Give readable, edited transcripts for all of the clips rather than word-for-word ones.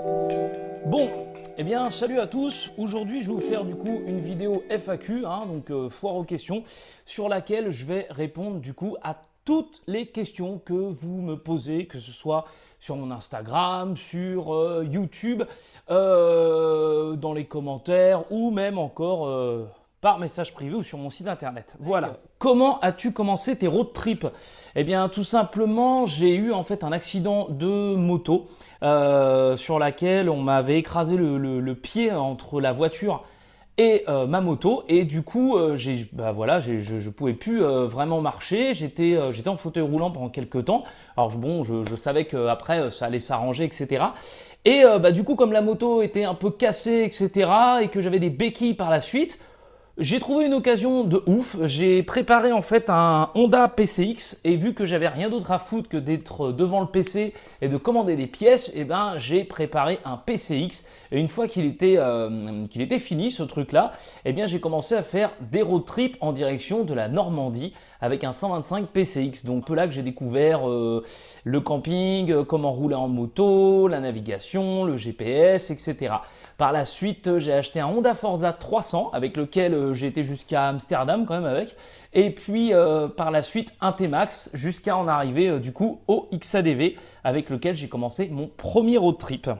Bon, eh bien salut à tous, aujourd'hui je vais vous faire du coup une vidéo FAQ, donc foire aux questions, sur laquelle je vais répondre du coup à toutes les questions que vous me posez, que ce soit sur mon Instagram, sur YouTube, dans les commentaires ou même encore par message privé ou sur mon site internet. Voilà. Comment as-tu commencé tes road trips? Eh bien, tout simplement, j'ai eu en fait un accident de moto sur laquelle on m'avait écrasé le pied entre la voiture et ma moto, et du coup je pouvais plus vraiment marcher. J'étais en fauteuil roulant pendant quelques temps. Alors bon, je savais qu'après ça allait s'arranger, etc. Et du coup, comme la moto était un peu cassée, etc., et que j'avais des béquilles par la suite, j'ai trouvé une occasion de ouf. J'ai préparé en fait un Honda PCX, et vu que j'avais rien d'autre à foutre que d'être devant le PC et de commander des pièces, et ben j'ai préparé un PCX. Et une fois qu'il était fini ce truc-là, eh bien j'ai commencé à faire des road trips en direction de la Normandie avec un 125 PCX. Donc peu là que j'ai découvert le camping, comment rouler en moto, la navigation, le GPS, etc. Par la suite, j'ai acheté un Honda Forza 300 avec lequel j'ai été jusqu'à Amsterdam quand même avec. Et puis par la suite, un T-Max jusqu'à en arriver du coup au XADV avec lequel j'ai commencé mon premier road trip.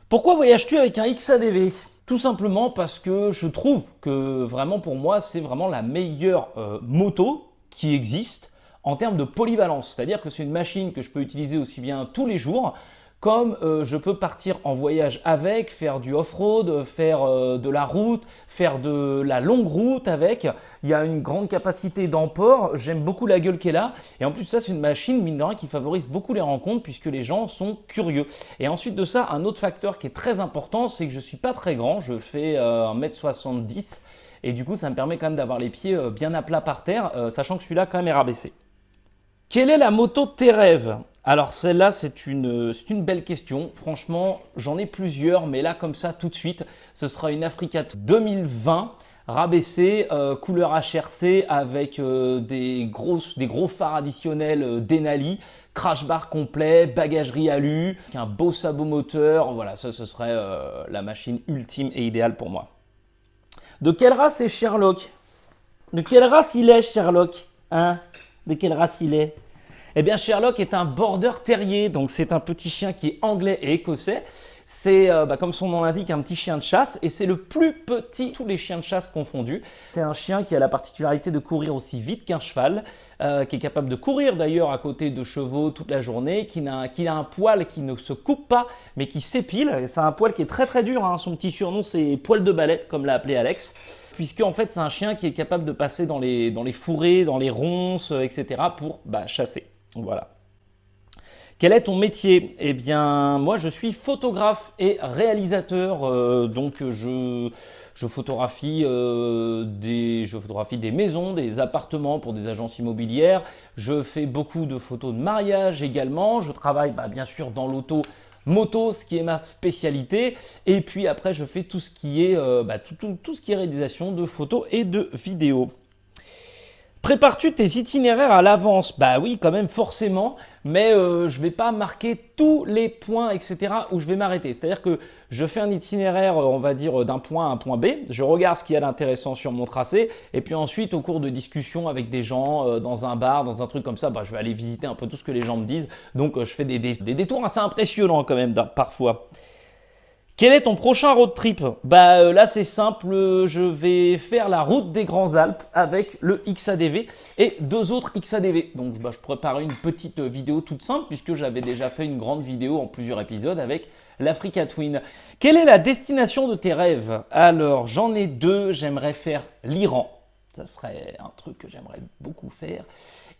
Pourquoi voyages-tu avec un XADV? Tout simplement parce que je trouve que vraiment pour moi, c'est vraiment la meilleure moto qui existe en termes de polyvalence. C'est-à-dire que c'est une machine que je peux utiliser aussi bien tous les jours, comme je peux partir en voyage avec, faire du off-road, faire de la route, faire de la longue route avec. Il y a une grande capacité d'emport, j'aime beaucoup la gueule qu'elle a. Et en plus ça, c'est une machine, mine de rien, qui favorise beaucoup les rencontres puisque les gens sont curieux. Et ensuite de ça, un autre facteur qui est très important, c'est que je ne suis pas très grand, je fais 1m70. Et du coup, ça me permet quand même d'avoir les pieds bien à plat par terre, sachant que celui-là quand même est rabaissé. Quelle est la moto de tes rêves? Alors celle-là, c'est une belle question. Franchement, j'en ai plusieurs, mais là, comme ça, tout de suite, ce sera une Africa 2020 rabaissée, couleur HRC avec des gros phares additionnels Denali, crash bar complet, bagagerie alu, un beau sabot moteur. Voilà, ça, ce serait la machine ultime et idéale pour moi. De quelle race est Sherlock? De quelle race il est, Sherlock? Hein? De quelle race il est? Eh bien, Sherlock est un border terrier, donc c'est un petit chien qui est anglais et écossais. C'est, comme son nom l'indique, un petit chien de chasse, et c'est le plus petit de tous les chiens de chasse confondus. C'est un chien qui a la particularité de courir aussi vite qu'un cheval, qui est capable de courir d'ailleurs à côté de chevaux toute la journée, qui a un poil qui ne se coupe pas, mais qui s'épile. C'est un poil qui est très très dur, hein. Son petit surnom, c'est poil de balai, comme l'a appelé Alex. Puisque en fait, c'est un chien qui est capable de passer dans les fourrés, dans les ronces, etc. pour chasser. Voilà. Quel est ton métier? Eh bien, moi, je suis photographe et réalisateur. Donc, je photographie des maisons, des appartements pour des agences immobilières. Je fais beaucoup de photos de mariage également. Je travaille bien sûr dans l'auto moto, ce qui est ma spécialité. Et puis après, je fais tout ce qui est, tout ce qui est réalisation de photos et de vidéos. Prépares-tu tes itinéraires à l'avance? Bah oui, quand même, forcément, mais je ne vais pas marquer tous les points, etc., où je vais m'arrêter. C'est-à-dire que je fais un itinéraire, on va dire, d'un point A à un point B, je regarde ce qu'il y a d'intéressant sur mon tracé, et puis ensuite, au cours de discussions avec des gens, dans un bar, dans un truc comme ça, je vais aller visiter un peu tout ce que les gens me disent. Donc, je fais des détours assez impressionnants quand même, parfois. Quel est ton prochain road trip? Là c'est simple, je vais faire la route des Grands Alpes avec le XADV et deux autres XADV. Donc je préparais une petite vidéo toute simple puisque j'avais déjà fait une grande vidéo en plusieurs épisodes avec l'Africa Twin. Quelle est la destination de tes rêves? Alors j'en ai deux, j'aimerais faire l'Iran. Ça serait un truc que j'aimerais beaucoup faire.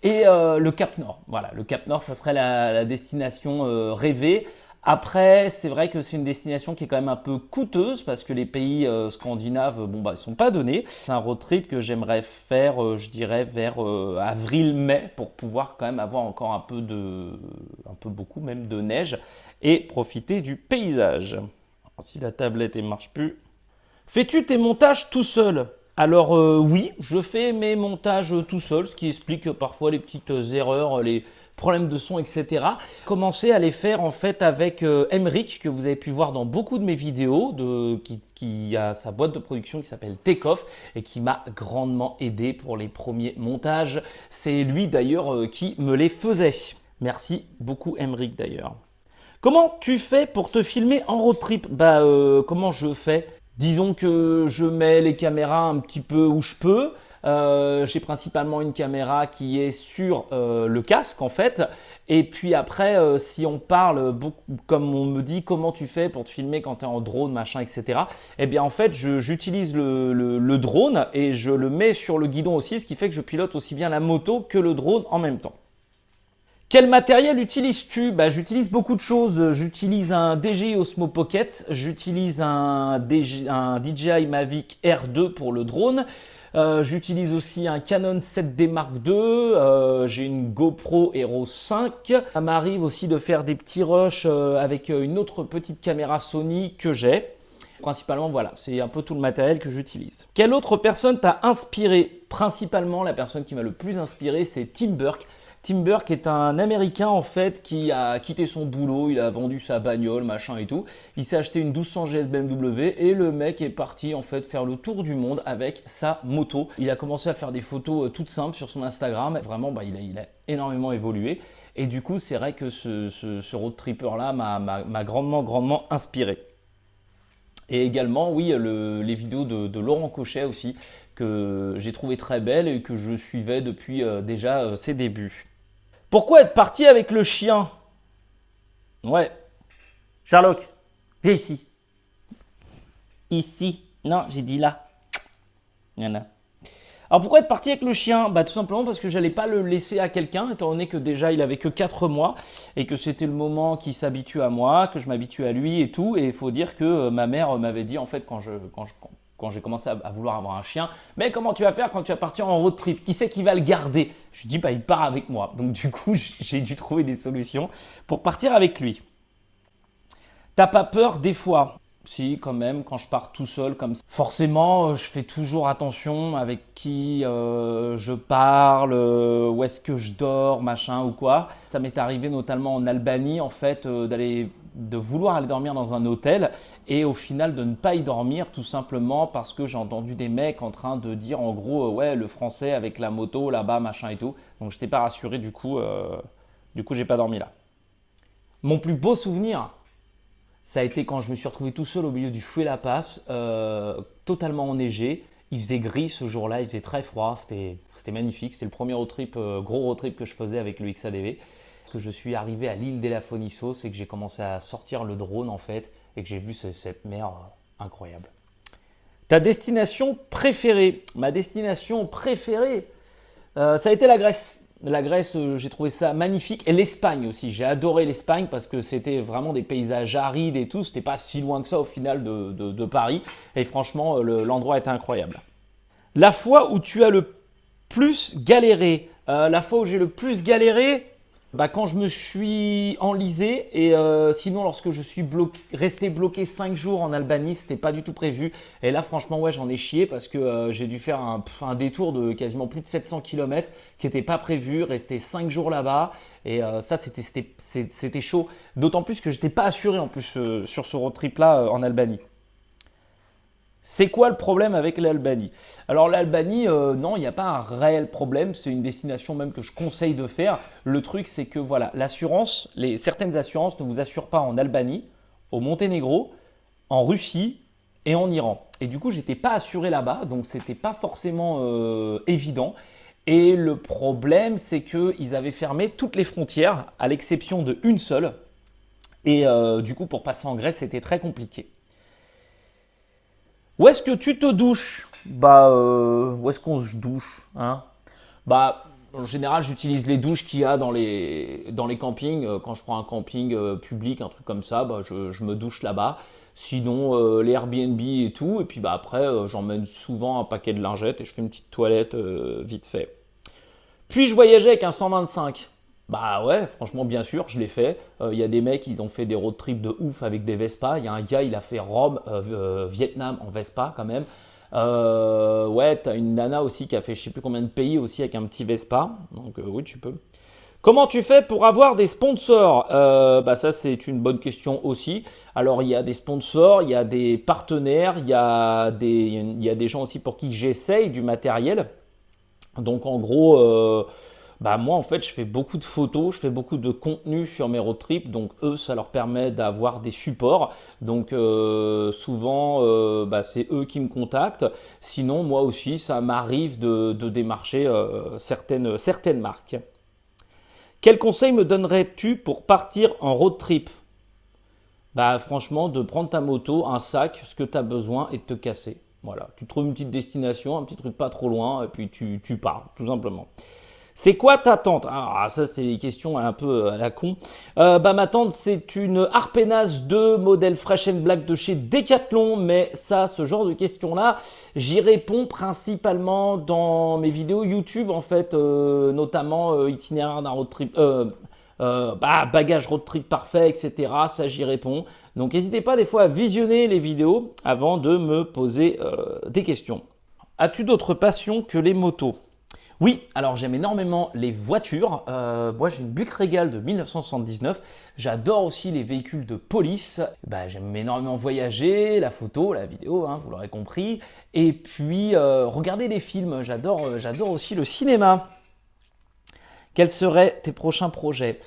Et le Cap Nord. Voilà, le Cap Nord, ça serait la destination rêvée. Après, c'est vrai que c'est une destination qui est quand même un peu coûteuse parce que les pays scandinaves, ils sont pas donnés. C'est un road trip que j'aimerais faire, je dirais, vers avril-mai pour pouvoir quand même avoir encore un peu beaucoup même de neige et profiter du paysage. Alors, si la tablette ne marche plus. Fais-tu tes montages tout seul? Alors oui, je fais mes montages tout seul, ce qui explique parfois les petites erreurs, les problème de son, etc. Commencé à les faire en fait avec Emric, que vous avez pu voir dans beaucoup de mes vidéos, qui a sa boîte de production qui s'appelle Takeoff et qui m'a grandement aidé pour les premiers montages. C'est lui d'ailleurs qui me les faisait. Merci beaucoup Emric d'ailleurs. Comment tu fais pour te filmer en road trip? Comment je fais? Disons que je mets les caméras un petit peu où je peux. J'ai principalement une caméra qui est sur le casque en fait. Et puis après, si on parle, comme on me dit, comment tu fais pour te filmer quand tu es en drone, machin, etc. Eh bien en fait, j'utilise le drone et je le mets sur le guidon aussi, ce qui fait que je pilote aussi bien la moto que le drone en même temps. Quel matériel utilises-tu? J'utilise beaucoup de choses. J'utilise un DJI Osmo Pocket, j'utilise un DJI Mavic R2 pour le drone, j'utilise aussi un Canon 7D Mark II, j'ai une GoPro Hero 5. Ça m'arrive aussi de faire des petits rushs avec une autre petite caméra Sony que j'ai. Principalement, voilà, c'est un peu tout le matériel que j'utilise. Quelle autre personne t'a inspiré? Principalement, la personne qui m'a le plus inspiré, c'est Tim Burke. Tim Burke est un Américain en fait qui a quitté son boulot, il a vendu sa bagnole, machin et tout. Il s'est acheté une 1200 GS BMW et le mec est parti en fait faire le tour du monde avec sa moto. Il a commencé à faire des photos toutes simples sur son Instagram. Vraiment, il a énormément évolué. Et du coup, c'est vrai que ce road tripper là m'a grandement inspiré. Et également, oui, les vidéos de Laurent Cochet aussi, que j'ai trouvé très belles et que je suivais depuis déjà ses débuts. Pourquoi être parti avec le chien? Ouais. Sherlock, viens ici. Ici. Non, j'ai dit là. Voilà. Alors pourquoi être parti avec le chien? Tout simplement parce que j'allais pas le laisser à quelqu'un, étant donné que déjà il avait que 4 mois et que c'était le moment qu'il s'habitue à moi, que je m'habitue à lui et tout. Et il faut dire que ma mère m'avait dit en fait quand j'ai commencé à vouloir avoir un chien, mais comment tu vas faire quand tu vas partir en road trip? Qui c'est qui va le garder? Je dis il part avec moi. Donc du coup j'ai dû trouver des solutions pour partir avec lui. T'as pas peur des fois? Si, quand même, quand je pars tout seul comme ça. Forcément, je fais toujours attention avec qui je parle, où est-ce que je dors, machin ou quoi. Ça m'est arrivé notamment en Albanie, en fait, de vouloir aller dormir dans un hôtel et au final de ne pas y dormir tout simplement parce que j'ai entendu des mecs en train de dire en gros, ouais, le français avec la moto là-bas, machin et tout. Donc, je n'étais pas rassuré, du coup, j'ai pas dormi là. Mon plus beau souvenir, ça a été quand je me suis retrouvé tout seul au milieu du Fouet-la-Passe, totalement enneigé. Il faisait gris ce jour-là, il faisait très froid, c'était magnifique. C'était le premier road trip, gros road trip que je faisais avec le XADV. Que je suis arrivé à l'île d'Elafonissos et que j'ai commencé à sortir le drone en fait et que j'ai vu cette mer incroyable. Ta destination préférée? Ma destination préférée, ça a été la Grèce. La Grèce, j'ai trouvé ça magnifique. Et l'Espagne aussi. J'ai adoré l'Espagne parce que c'était vraiment des paysages arides et tout. C'était pas si loin que ça au final de Paris. Et franchement, l'endroit était incroyable. La fois où tu as le plus galéré? La fois où j'ai le plus galéré, quand je me suis enlisé et sinon lorsque je suis resté bloqué 5 jours en Albanie, c'était pas du tout prévu. Et là franchement ouais j'en ai chié parce que j'ai dû faire un détour de quasiment plus de 700 km qui n'était pas prévu, rester 5 jours là-bas et ça c'était chaud. D'autant plus que j'étais pas assuré en plus sur ce road trip là en Albanie. C'est quoi le problème avec l'Albanie? Alors l'Albanie, non, il n'y a pas un réel problème. C'est une destination même que je conseille de faire. Le truc, c'est que voilà, l'assurance, certaines assurances ne vous assurent pas en Albanie, au Monténégro, en Russie et en Iran. Et du coup, j'étais pas assuré là-bas, donc c'était pas forcément évident. Et le problème, c'est qu'ils avaient fermé toutes les frontières, à l'exception d'une seule. Et du coup, pour passer en Grèce, c'était très compliqué. Où est-ce que tu te douches? Où est-ce qu'on se douche, hein? En général, j'utilise les douches qu'il y a dans les campings. Quand je prends un camping public, un truc comme ça, je me douche là-bas. Sinon, les Airbnb et tout. Et puis après, j'emmène souvent un paquet de lingettes et je fais une petite toilette vite fait. Puis-je voyager avec un 125? Bah ouais, franchement, bien sûr, je l'ai fait. Il y a des mecs, ils ont fait des road trips de ouf avec des Vespa. Il y a un gars, il a fait Rome, Vietnam en Vespa quand même. Ouais, t'as une nana aussi qui a fait je sais plus combien de pays aussi avec un petit Vespa. Donc oui, tu peux. Comment tu fais pour avoir des sponsors? Ça c'est une bonne question aussi. Alors il y a des sponsors, il y a des partenaires, il y a des gens aussi pour qui j'essaye du matériel. Donc en gros, moi en fait je fais beaucoup de photos, je fais beaucoup de contenu sur mes road trips, donc eux ça leur permet d'avoir des supports. Donc souvent c'est eux qui me contactent. Sinon moi aussi ça m'arrive de démarcher certaines marques. Quel conseil me donnerais-tu pour partir en road trip? Franchement, de prendre ta moto, un sac, ce que tu as besoin et de te casser. Voilà, tu trouves une petite destination, un petit truc pas trop loin et puis tu pars, tout simplement. C'est quoi ta tente? Ah, ça, c'est les questions un peu à la con. Ma tente, c'est une Arpenas 2 modèle Fresh and Black de chez Decathlon. Mais ça, ce genre de questions-là, j'y réponds principalement dans mes vidéos YouTube, en fait, notamment itinéraire d'un road trip. Bagage road trip parfait, etc. Ça, j'y réponds. Donc, n'hésitez pas des fois à visionner les vidéos avant de me poser des questions. As-tu d'autres passions que les motos? Oui, alors j'aime énormément les voitures. Moi, j'ai une Buick Regal de 1979. J'adore aussi les véhicules de police. J'aime énormément voyager, la photo, la vidéo, hein, vous l'aurez compris. Et puis, regarder les films. J'adore aussi le cinéma. Quels seraient tes prochains projets?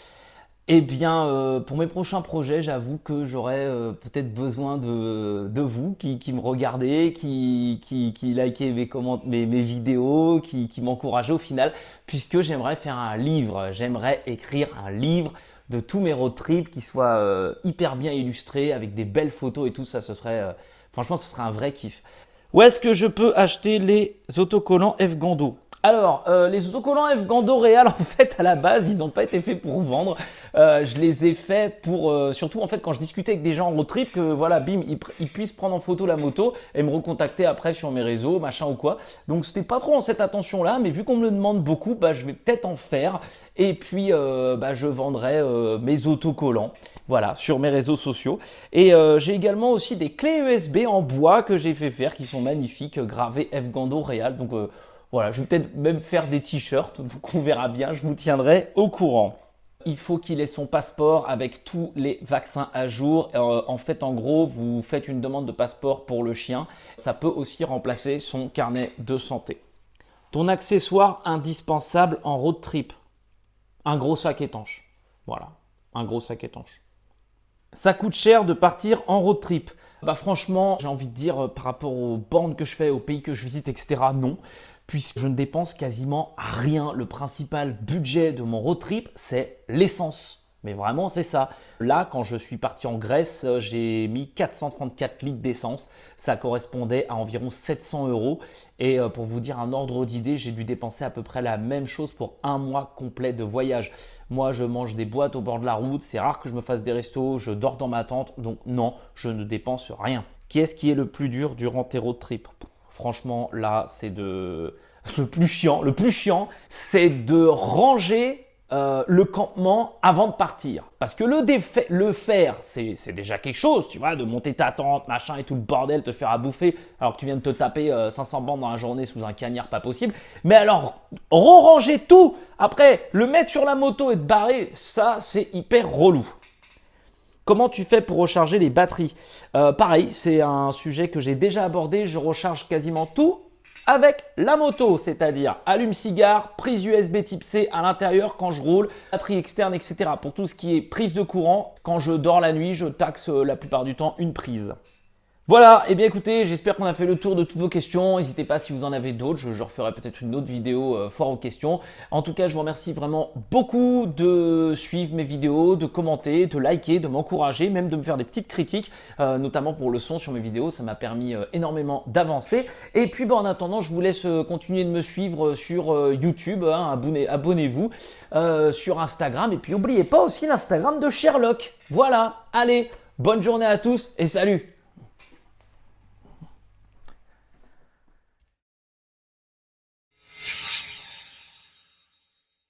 Eh bien, pour mes prochains projets, j'avoue que j'aurais peut-être besoin de vous qui me regardez, qui likez mes vidéos, qui m'encouragez au final, puisque j'aimerais faire un livre. J'aimerais écrire un livre de tous mes road trips qui soit hyper bien illustré, avec des belles photos et tout ça. Franchement, ce serait un vrai kiff. Où est-ce que je peux acheter les autocollants F-Gando? Alors, les autocollants F-Gando Réal, en fait, à la base, ils n'ont pas été faits pour vendre. Je les ai faits pour, surtout en fait, quand je discutais avec des gens en road trip, que voilà, bim, ils puissent prendre en photo la moto et me recontacter après sur mes réseaux, machin ou quoi. Donc, c'était pas trop en cette attention-là, mais vu qu'on me le demande beaucoup, je vais peut-être en faire. Et puis, je vendrai mes autocollants, voilà, sur mes réseaux sociaux. Et j'ai également aussi des clés USB en bois que j'ai fait faire, qui sont magnifiques, gravées F-Gando Réal. Donc, voilà, je vais peut-être même faire des t-shirts, donc on verra bien, je vous tiendrai au courant. Il faut qu'il ait son passeport avec tous les vaccins à jour. En fait, en gros, vous faites une demande de passeport pour le chien. Ça peut aussi remplacer son carnet de santé. Ton accessoire indispensable en road trip? Un gros sac étanche. Voilà, un gros sac étanche. Ça coûte cher de partir en road trip? Franchement, j'ai envie de dire par rapport aux bornes que je fais, aux pays que je visite, etc. non. Puisque je ne dépense quasiment rien. Le principal budget de mon road trip, c'est l'essence. Mais vraiment, c'est ça. Là, quand je suis parti en Grèce, j'ai mis 434 litres d'essence. Ça correspondait à environ 700 €. Et pour vous dire un ordre d'idée, j'ai dû dépenser à peu près la même chose pour un mois complet de voyage. Moi, je mange des boîtes au bord de la route. C'est rare que je me fasse des restos. Je dors dans ma tente. Donc non, je ne dépense rien. Qui est-ce qui est le plus dur durant tes road trips? Franchement, là, le plus chiant, c'est de ranger le campement avant de partir. Parce que le faire, c'est déjà quelque chose, tu vois, de monter ta tente, machin et tout le bordel, te faire à bouffer, alors que tu viens de te taper 500 bandes dans la journée sous un cagnard, pas possible. Mais alors, ranger tout, après, le mettre sur la moto et te barrer, ça, c'est hyper relou. Comment tu fais pour recharger les batteries? Pareil, c'est un sujet que j'ai déjà abordé. Je recharge quasiment tout avec la moto, c'est-à-dire allume-cigare, prise USB type C à l'intérieur quand je roule, batterie externe, etc. Pour tout ce qui est prise de courant, quand je dors la nuit, je taxe la plupart du temps une prise. Voilà, et bien écoutez, j'espère qu'on a fait le tour de toutes vos questions. N'hésitez pas si vous en avez d'autres, je referai peut-être une autre vidéo foire aux questions. En tout cas, je vous remercie vraiment beaucoup de suivre mes vidéos, de commenter, de liker, de m'encourager, même de me faire des petites critiques, notamment pour le son sur mes vidéos. Ça m'a permis énormément d'avancer. Et puis en attendant, je vous laisse continuer de me suivre sur YouTube, hein, abonnez-vous, sur Instagram. Et puis n'oubliez pas aussi l'Instagram de Sherlock. Voilà, allez, bonne journée à tous et salut!